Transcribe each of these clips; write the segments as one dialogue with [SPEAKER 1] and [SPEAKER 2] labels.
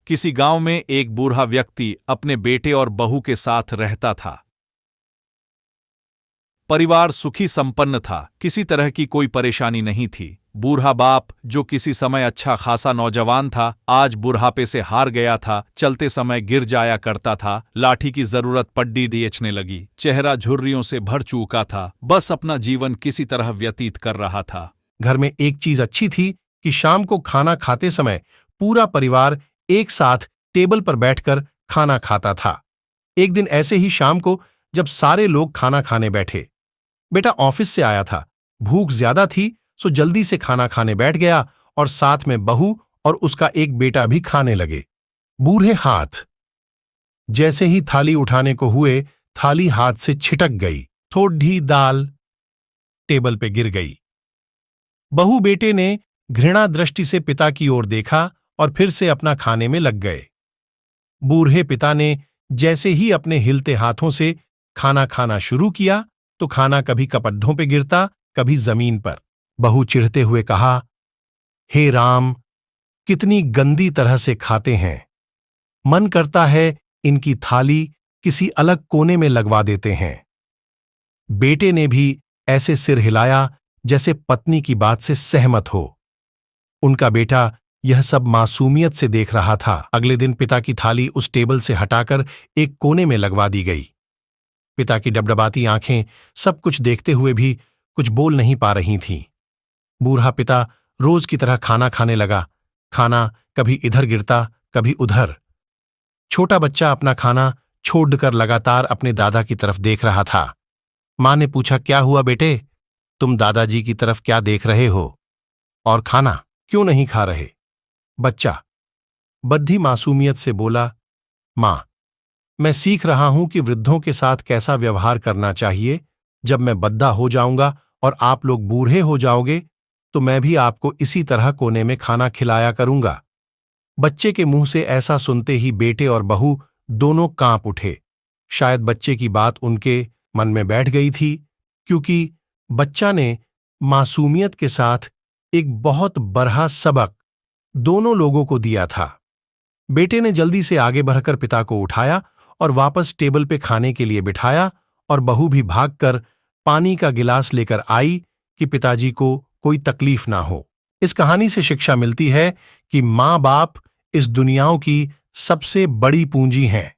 [SPEAKER 1] किसी गांव में एक बूढ़ा व्यक्ति अपने बेटे और बहू के साथ रहता था। परिवार सुखी संपन्न था, किसी तरह की कोई परेशानी नहीं थी। बूढ़ा बाप, जो किसी समय अच्छा खासा नौजवान था, आज बुढ़ापे से हार गया था। चलते समय गिर जाया करता था, लाठी की जरूरत पड्डी बेचने लगी, चेहरा झुर्रियों से भर चुका था, बस अपना जीवन किसी तरह व्यतीत कर रहा था।
[SPEAKER 2] घर में एक चीज अच्छी थी कि शाम को खाना खाते समय पूरा परिवार एक साथ टेबल पर बैठकर खाना खाता था। एक दिन ऐसे ही शाम को जब सारे लोग खाना खाने बैठे, बेटा ऑफिस से आया था, भूख ज्यादा थी सो जल्दी से खाना खाने बैठ गया और साथ में बहू और उसका एक बेटा भी खाने लगे। बूढ़े हाथ जैसे ही थाली उठाने को हुए, थाली हाथ से छिटक गई, थोड़ी दाल टेबल पे गिर गई। बहू बेटे ने घृणा दृष्टि से पिता की ओर देखा और फिर से अपना खाने में लग गए। बूढ़े पिता ने जैसे ही अपने हिलते हाथों से खाना खाना शुरू किया तो खाना कभी कपड्ढों पे गिरता, कभी जमीन पर। बहू चिढ़ते हुए कहा, हे राम, कितनी गंदी तरह से खाते हैं, मन करता है इनकी थाली किसी अलग कोने में लगवा देते हैं। बेटे ने भी ऐसे सिर हिलाया जैसे पत्नी की बात से सहमत हो। उनका बेटा यह सब मासूमियत से देख रहा था। अगले दिन पिता की थाली उस टेबल से हटाकर एक कोने में लगवा दी गई। पिता की डबडबाती आंखें सब कुछ देखते हुए भी कुछ बोल नहीं पा रही थीं। बूढ़ा पिता रोज की तरह खाना खाने लगा। खाना कभी इधर गिरता, कभी उधर। छोटा बच्चा अपना खाना छोड़कर लगातार अपने दादा की तरफ देख रहा था। मां ने पूछा, क्या हुआ बेटे, तुम दादाजी की तरफ क्या देख रहे हो और खाना क्यों नहीं खा रहे? बच्चा बद्धी मासूमियत से बोला, मां, मैं सीख रहा हूं कि वृद्धों के साथ कैसा व्यवहार करना चाहिए। जब मैं बद्धा हो जाऊंगा और आप लोग बूढ़े हो जाओगे तो मैं भी आपको इसी तरह कोने में खाना खिलाया करूंगा। बच्चे के मुंह से ऐसा सुनते ही बेटे और बहू दोनों कांप उठे। शायद बच्चे की बात उनके मन में बैठ गई थी, क्योंकि बच्चा ने मासूमियत के साथ एक बहुत बरहा सबक दोनों लोगों को दिया था। बेटे ने जल्दी से आगे बढ़कर पिता को उठाया और वापस टेबल पे खाने के लिए बिठाया, और बहू भी भागकर पानी का गिलास लेकर आई कि पिताजी को कोई तकलीफ ना हो। इस कहानी से शिक्षा मिलती है कि माँ बाप इस दुनियाओं की सबसे बड़ी पूंजी हैं।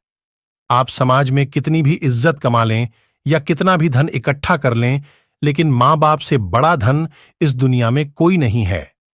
[SPEAKER 2] आप समाज में कितनी भी इज्जत कमा लें या कितना भी धन इकट्ठा कर लें, लेकिन माँ बाप से बड़ा धन इस दुनिया में कोई नहीं है।